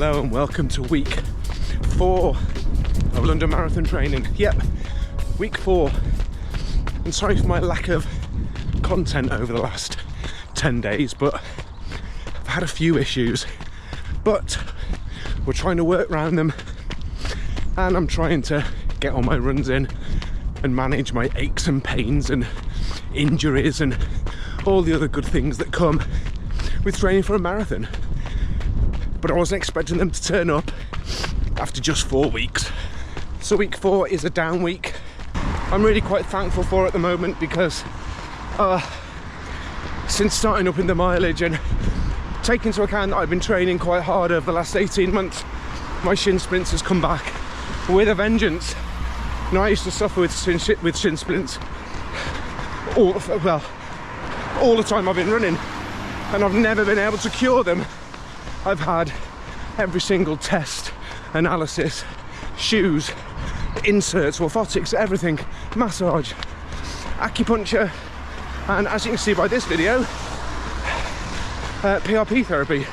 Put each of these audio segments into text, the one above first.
Hello and welcome to week 4 of London Marathon training. Yep, week 4. And sorry for my lack of content over the last 10 days, but I've had a few issues. But we're trying to work around them, and I'm trying to get all my runs in and manage my aches and pains and injuries and all the other good things that come with training for a marathon. But I wasn't expecting them to turn up after just 4 weeks. So week 4 is a down week. I'm really quite thankful for it at the moment because since starting up in the mileage and taking into account that I've been training quite hard over the last 18 months, my shin splints has come back with a vengeance. Now, I used to suffer with shin splints all the time I've been running, and I've never been able to cure them. I've had every single test, analysis, shoes, inserts, orthotics, everything, massage, acupuncture, and as you can see by this video, PRP therapy.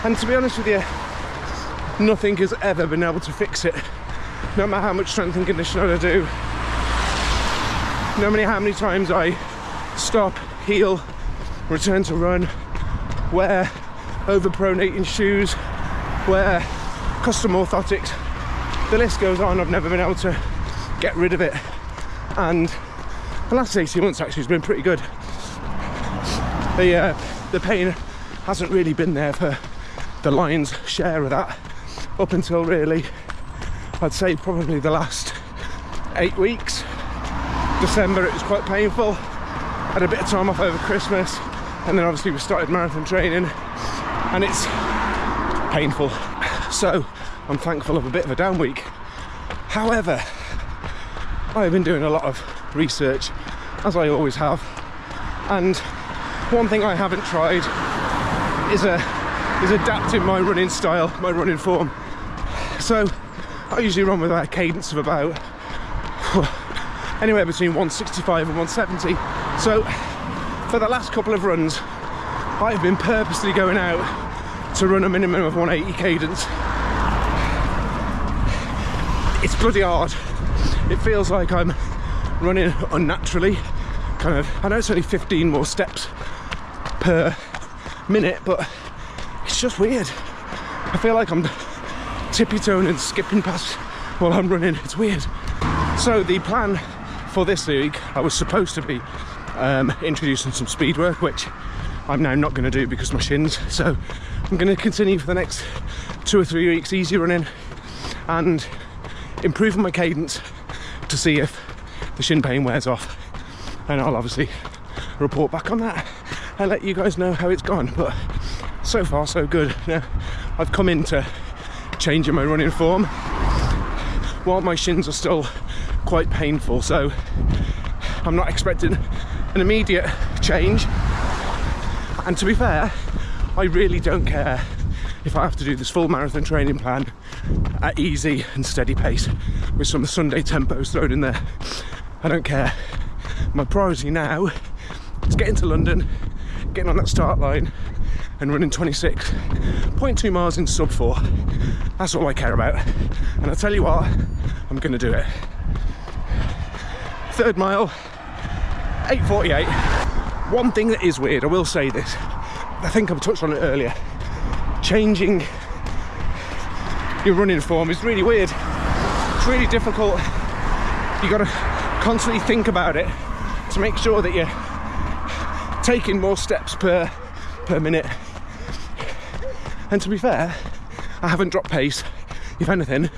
And to be honest with you, nothing has ever been able to fix it. No matter how much strength and conditioning I do, no matter how many times I stop, heal, return to run, wear overpronating shoes, wear custom orthotics, the list goes on. I've never been able to get rid of it, and the last 18 months actually has been pretty good. The pain hasn't really been there for the lion's share of that up until really, I'd say probably the last 8 weeks. December it was quite painful, had a bit of time off over Christmas, and then obviously we started marathon training and it's painful. So I'm thankful of a bit of a down week. However, I've been doing a lot of research, as I always have, and one thing I haven't tried is adapting my running style, my running form. So I usually run with a cadence of about anywhere between 165 and 170. So for the last couple of runs, I've been purposely going out to run a minimum of 180 cadence. It's bloody hard. It feels like I'm running unnaturally. Kind of, I know it's only 15 more steps per minute, but it's just weird. I feel like I'm tippy-toeing and skipping past while I'm running. It's weird. So the plan for this week, I was supposed to be introducing some speed work, which I'm now not going to do because of my shins. So I'm going to continue for the next 2 or 3 weeks easy running and improving my cadence to see if the shin pain wears off, and I'll obviously report back on that and let you guys know how it's gone. But so far so good. Now I've come into changing my running form while my shins are still quite painful, so I'm not expecting an immediate change. And to be fair, I really don't care if I have to do this full marathon training plan at easy and steady pace with some Sunday tempos thrown in there. I don't care. My priority now is getting to London, getting on that start line and running 26.2 miles in sub 4. That's all I care about. And I'll tell you what, I'm going to do it. Third mile, 8:48. One thing that is weird, I will say this, I think I've touched on it earlier, changing your running form is really weird. It's really difficult. You got to constantly think about it to make sure that you're taking more steps per minute. And to be fair, I haven't dropped pace. If anything,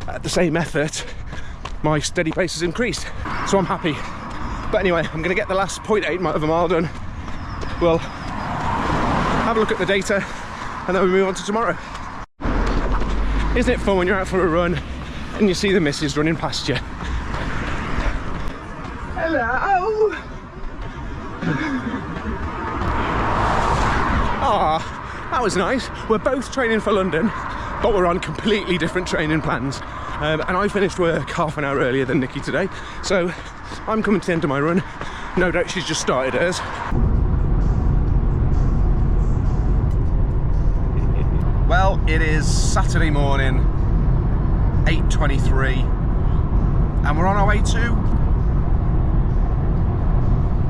at the same effort, my steady pace has increased. So I'm happy. But anyway, I'm going to get the last 0.8 of a mile done. We'll have a look at the data and then we'll move on to tomorrow. Isn't it fun when you're out for a run and you see the missus running past you? Hello! Ah, that was nice. We're both training for London, but we're on completely different training plans. And I finished work half an hour earlier than Nikki today, so I'm coming to the end of my run. No doubt she's just started hers. Well, it is Saturday morning, 8:23, and we're on our way to...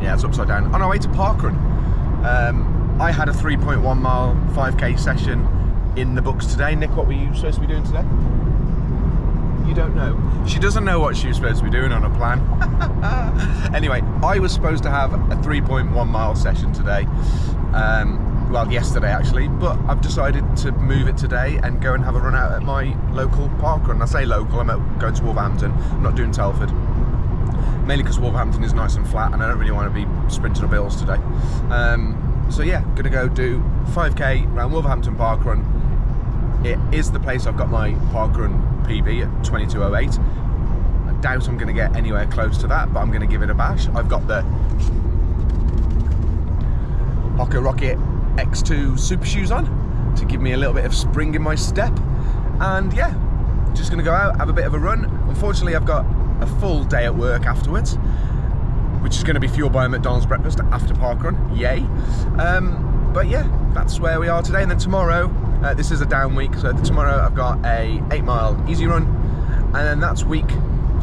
Yeah, it's upside down. On our way to Parkrun. I had a 3.1 mile 5k session in the books today. Nick, what were you supposed to be doing today? You don't know. She doesn't know what she was supposed to be doing on a plan. Anyway, I was supposed to have a 3.1 mile session today. Well, yesterday actually, but I've decided to move it today and go and have a run out at my local parkrun. I say local, I'm going to Wolverhampton. I'm not doing Telford. Mainly because Wolverhampton is nice and flat and I don't really want to be sprinting up hills today. So yeah, gonna go do 5k around Wolverhampton Parkrun. It is the place I've got my parkrun PB at 22:08. I doubt I'm gonna get anywhere close to that, but I'm gonna give it a bash. I've got the Hoka Rocket X2 super shoes on to give me a little bit of spring in my step, and yeah, just gonna go out, have a bit of a run. Unfortunately, I've got a full day at work afterwards, which is going to be fueled by a McDonald's breakfast after parkrun. Yay! But yeah, that's where we are today. And then tomorrow, this is a down week, so tomorrow I've got a 8-mile easy run, and then that's week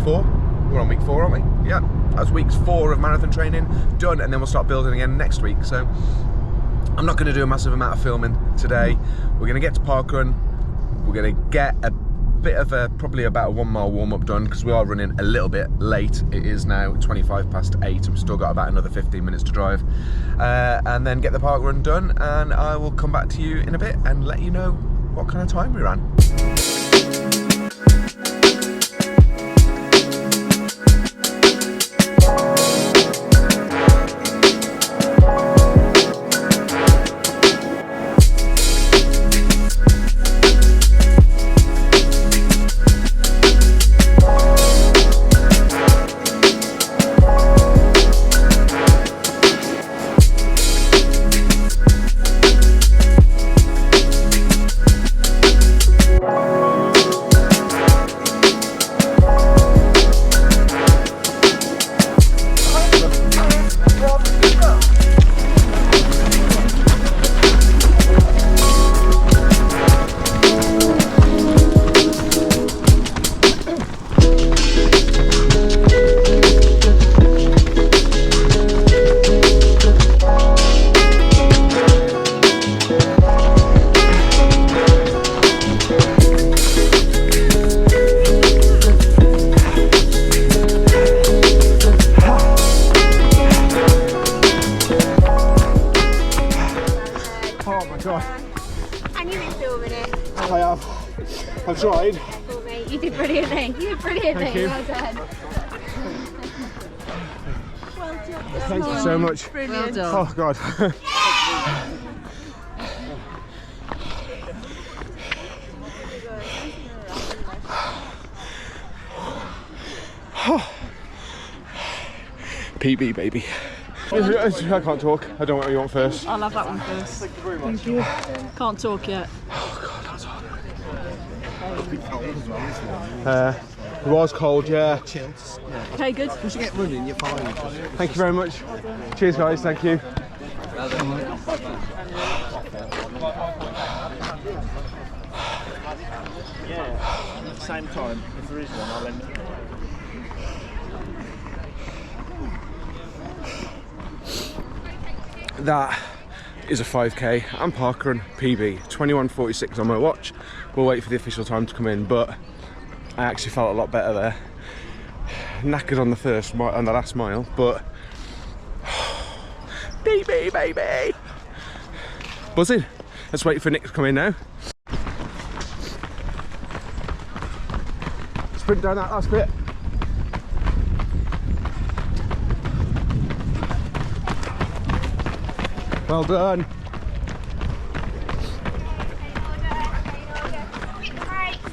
4. We're on week 4, aren't we? Yeah, that's week 4 of marathon training done, and then we'll start building again next week. So I'm not going to do a massive amount of filming today. We're going to get to parkrun. We're going to get a bit of a, probably about a 1 mile warm-up done, because we are running a little bit late. It is now 25 past 8 and we've still got about another 15 minutes to drive, and then get the park run done, and I will come back to you in a bit and let you know what kind of time we ran. I've tried. Oh, mate, you did brilliantly. You did brilliantly. Thank you. Well done. Well done. Thank you so much. Brilliant. Well done. Oh God. PB baby. I can't talk. I don't know what you want first. I'll have that one first. Thank you very much. Thank you. Can't talk yet. Oh God, that's hard. It was cold, yeah. Okay, good. Once you get running, you're fine. Thank you very much. Cheers, guys. Thank you. Yeah, at the same time, if there is one, I'll end it. That is a 5k and parkrun PB, 21:46 on my watch. We'll wait for the official time to come in, but I actually felt a lot better there. Knackered on the first on the last mile, but PB baby. Buzzing. Let's wait for Nick to come in now. Sprint down that last bit. Well done.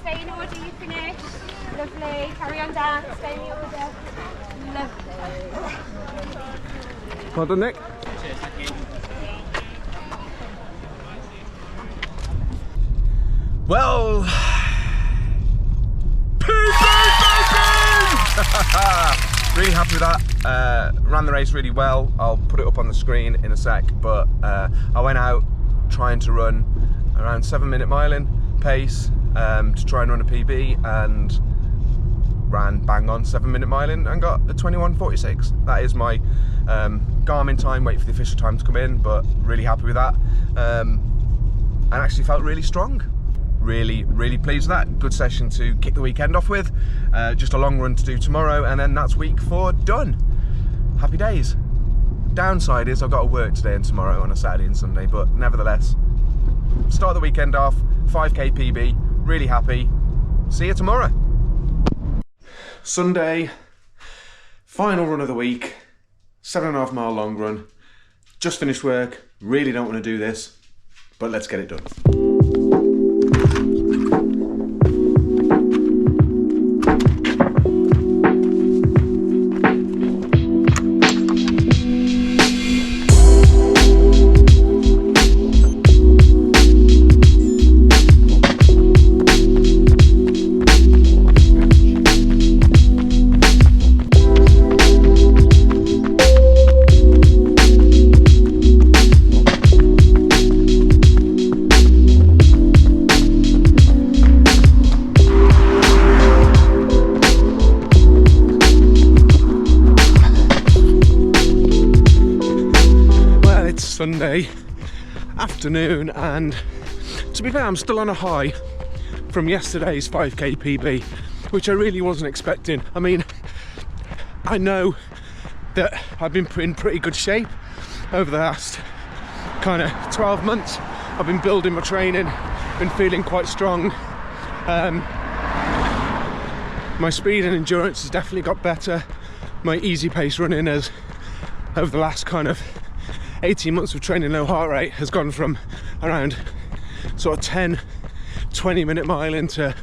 Stay in order, you finish. Lovely. Carry on down, stay in the order. Lovely. Well done, Nick. Cheers, thank you. Well, PB baby! Really happy with that. Ran the race really well. I'll put it up on the screen in a sec, but I went out trying to run around 7-minute miling pace to try and run a PB, and ran bang on 7-minute miling and got a 21:46. That is my Garmin time, wait for the official time to come in, but really happy with that. And actually felt really strong. Really pleased with that. Good session to kick the weekend off with. Just a long run to do tomorrow, and then that's week 4 done. Happy days. Downside is I've got to work today and tomorrow on a Saturday and Sunday, but nevertheless, start the weekend off, 5k PB, really happy. See you tomorrow. Sunday, final run of the week, 7.5 mile long run. Just finished work, really don't want to do this, but let's get it done. Sunday afternoon, and to be fair, I'm still on a high from yesterday's 5k PB, which I really wasn't expecting. I mean, I know that I've been in pretty good shape over the last kind of 12 months. I've been building my training, been feeling quite strong. My speed and endurance has definitely got better. My easy pace running has, over the last kind of 18 months of training low heart rate, has gone from around sort of 10-20 minute miling to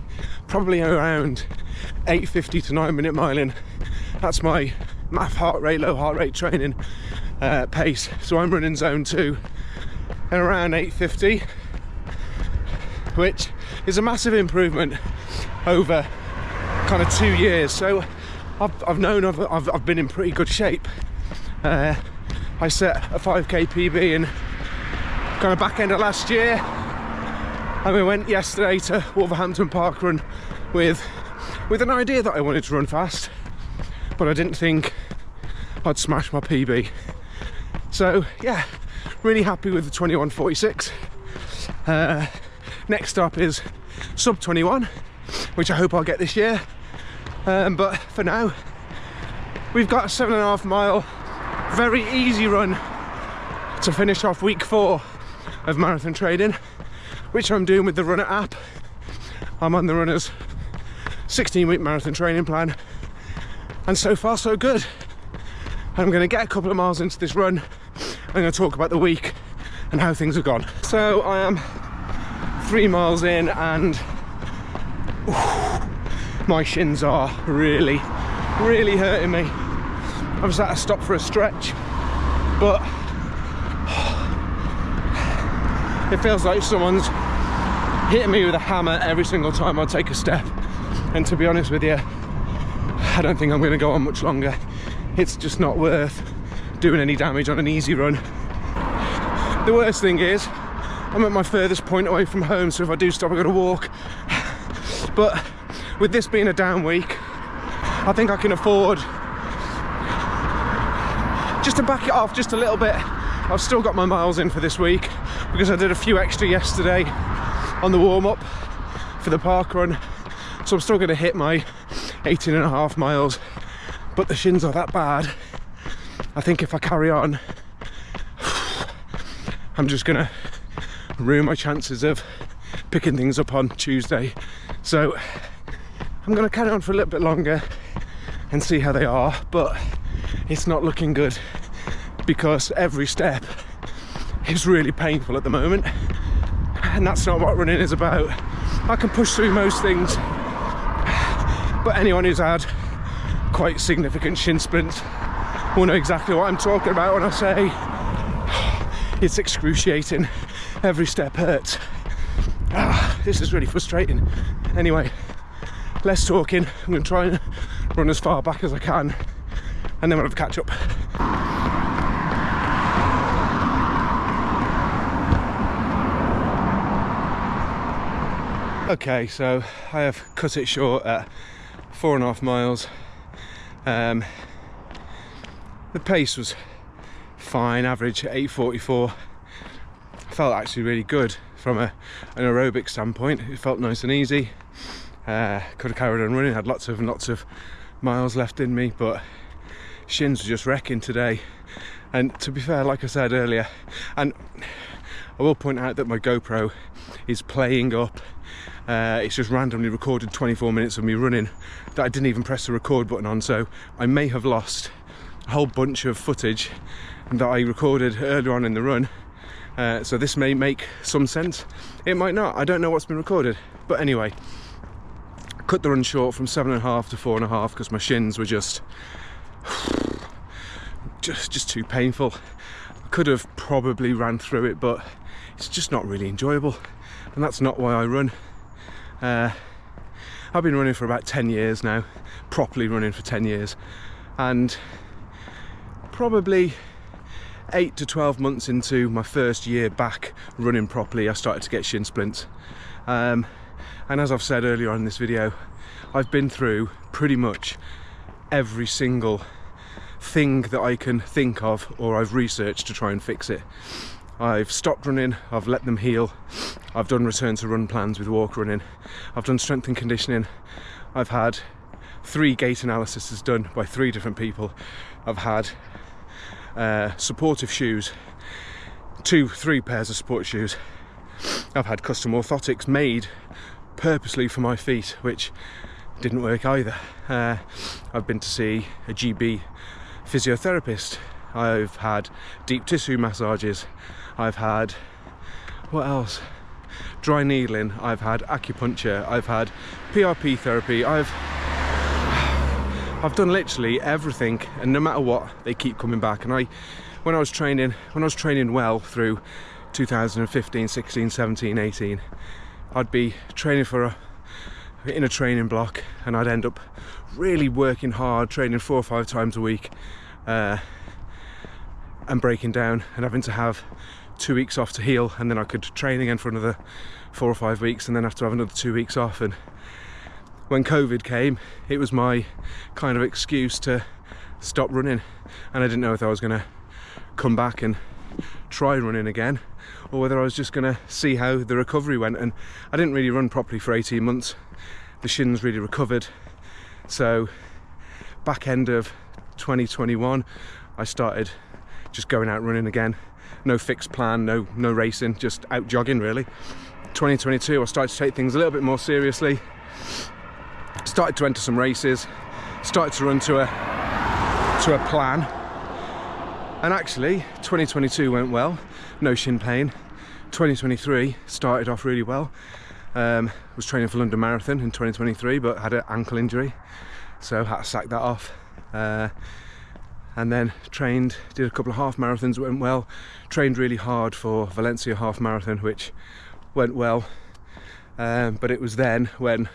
probably around 8:50 to 9-minute miling. That's my MAF heart rate, low heart rate training pace. So I'm running zone 2 at around 8:50, which is a massive improvement over kind of 2 years. So I've been in pretty good shape. I set a 5k PB in kind of back end of last year, and we went yesterday to Wolverhampton Parkrun with an idea that I wanted to run fast, but I didn't think I'd smash my PB. So yeah, really happy with the 21:46. Next up is sub 21, which I hope I'll get this year. But for now, we've got a 7.5 mile very easy run to finish off week 4 of marathon training, which I'm doing with the Runna app. I'm on the Runna's 16-week marathon training plan, and so far so good. I'm going to get a couple of miles into this run. I'm going to talk about the week and how things have gone. So I am 3 miles in, and my shins are really hurting me. I was at a stop for a stretch, but it feels like someone's hitting me with a hammer every single time I take a step. And to be honest with you, I don't think I'm going to go on much longer. It's just not worth doing any damage on an easy run. The worst thing is, I'm at my furthest point away from home, so if I do stop, I've got to walk. But with this being a down week, I think I can afford just to back it off just a little bit. I've still got my miles in for this week because I did a few extra yesterday on the warm-up for the park run, so I'm still going to hit my 18.5 miles, but the shins are that bad. I think if I carry on, I'm just going to ruin my chances of picking things up on Tuesday. So I'm going to carry on for a little bit longer and see how they are, but it's not looking good because every step is really painful at the moment, and that's not what running is about. I can push through most things, but anyone who's had quite significant shin splints will know exactly what I'm talking about when I say it's excruciating. Every step hurts. This is really frustrating. Anyway, less talking. I'm going to try and run as far back as I can and then we'll have a catch up. Okay, so I have cut it short at 4.5 miles. The pace was fine, average at 8:44. I felt actually really good from an aerobic standpoint. It felt nice and easy. Could have carried on running, had lots of miles left in me, but shins were just wrecking today. And to be fair, like I said earlier, and I will point out that my GoPro is playing up. It's just randomly recorded 24 minutes of me running that I didn't even press the record button on, so I may have lost a whole bunch of footage that I recorded earlier on in the run. So this may make some sense, it might not, I don't know what's been recorded. But anyway, cut the run short from 7.5 to 4.5 because my shins were just too painful. I could have probably ran through it, but it's just not really enjoyable, and that's not why I run. I've been running for about 10 years now, properly running for 10 years, and probably 8 to 12 months into my first year back running properly, I started to get shin splints. And as I've said earlier on in this video, I've been through pretty much every single thing that I can think of, or I've researched to try and fix it. I've stopped running, I've let them heal, I've done return to run plans with walk running, I've done strength and conditioning, I've had 3 gait analyses done by 3 different people, I've had supportive shoes, 3 pairs of sport shoes, I've had custom orthotics made purposely for my feet, which didn't work either. I've been to see a GB physiotherapist, I've had deep tissue massages, I've had, what else? Dry needling, I've had acupuncture, I've had PRP therapy, I've done literally everything, and no matter what, they keep coming back. And when I was training well through 2015, 16, 17, 18, I'd be training in a training block, and I'd end up really working hard, training 4 or 5 times a week, and breaking down and having to have 2 weeks off to heal, and then I could train again for another 4 or 5 weeks, and then have to have another 2 weeks off. And when COVID came, it was my kind of excuse to stop running, and I didn't know if I was going to come back and try running again, or whether I was just going to see how the recovery went. And I didn't really run properly for 18 months. The shins really recovered, so back end of 2021 I started just going out running again. No fixed plan, no racing, just out jogging really. 2022 I started to take things a little bit more seriously, started to enter some races, started to run to a plan, and actually 2022 went well, no shin pain. 2023 started off really well. Was training for London Marathon in 2023, but had an ankle injury, so had to sack that off. And then did a couple of half marathons, went well. Trained really hard for Valencia half marathon, which went well. But it was then when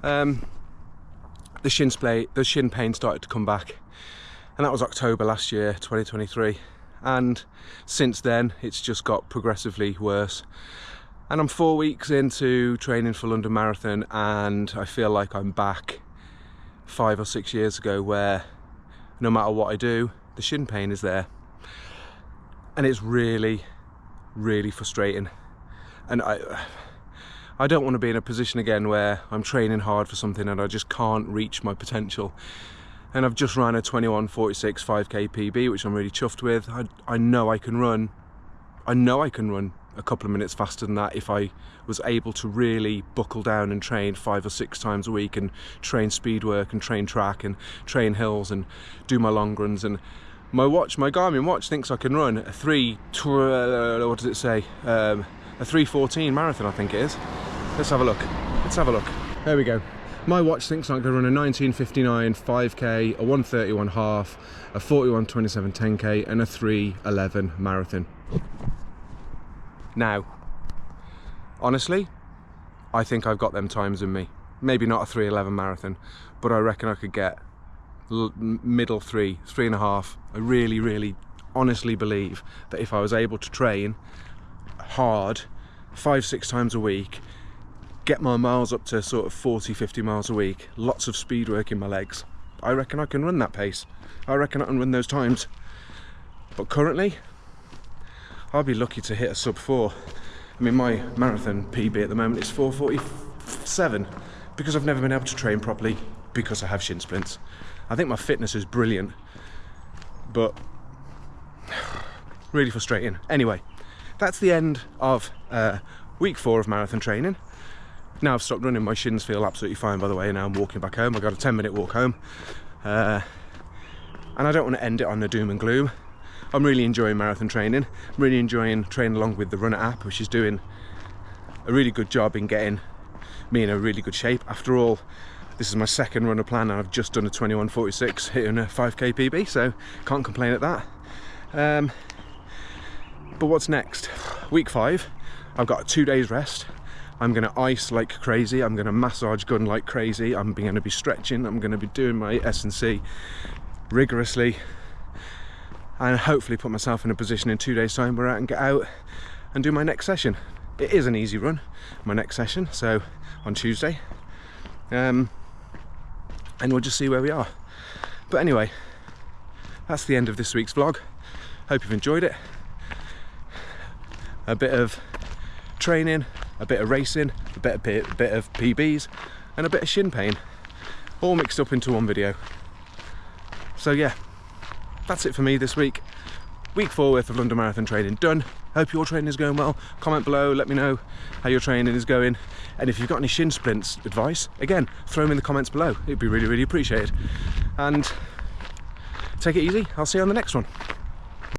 the shin pain started to come back, and that was October last year, 2023. And since then, it's just got progressively worse. And I'm 4 weeks into training for London Marathon, and I feel like I'm back 5 or 6 years ago, where no matter what I do, the shin pain is there. And it's really, really frustrating. And I don't want to be in a position again where I'm training hard for something and I just can't reach my potential. And I've just ran a 21:46 5k PB, which I'm really chuffed with. I know I can run a couple of minutes faster than that if I was able to really buckle down and train 5 or 6 times a week, and train speed work and train track and train hills and do my long runs. And my Garmin watch thinks I can run a 3:14 marathon, I think it is. Let's have a look. There we go. My watch thinks I can run a 19:59 5k, a 1:31 half, a 41:27 10k, and a 3:11 marathon. Now, honestly, I think I've got them times in me. Maybe not a 3:11 marathon, but I reckon I could get middle 3.5. I really honestly believe that if I was able to train hard 5-6 times a week, get my miles up to sort of 40-50 miles a week, lots of speed work in my legs, I reckon I can run that pace. I reckon I can run those times. But currently, I'll be lucky to hit a sub 4. I mean, my marathon PB at the moment is 4:47 because I've never been able to train properly because I have shin splints. I think my fitness is brilliant, but really frustrating. Anyway, that's the end of week 4 of marathon training. Now I've stopped running, my shins feel absolutely fine, by the way. Now I'm walking back home. I got a 10-minute walk home, and I don't want to end it on the doom and gloom. I'm really enjoying marathon training. I'm really enjoying training along with the Runna app, which is doing a really good job in getting me in a really good shape. After all, this is my second Runna plan and I've just done a 21:46, hitting a 5k PB, so can't complain at that. But what's next? Week 5, I've got 2 days rest. I'm going to ice like crazy, I'm going to massage gun like crazy, I'm going to be stretching, I'm going to be doing my S&C rigorously, and hopefully put myself in a position in 2 days time where I can get out and do my next session. It is an easy run, my next session, so on Tuesday, and we'll just see where we are. But anyway, that's the end of this week's vlog. Hope you've enjoyed it. A bit of training, a bit of racing, a bit of PBs, and a bit of shin pain, all mixed up into one video. So yeah, that's it for me this week. Week 4 worth of London Marathon training done. Hope your training is going well. Comment below, let me know how your training is going, and if you've got any shin splints advice, again, throw them in the comments below. It'd be really appreciated. And take it easy. I'll see you on the next one.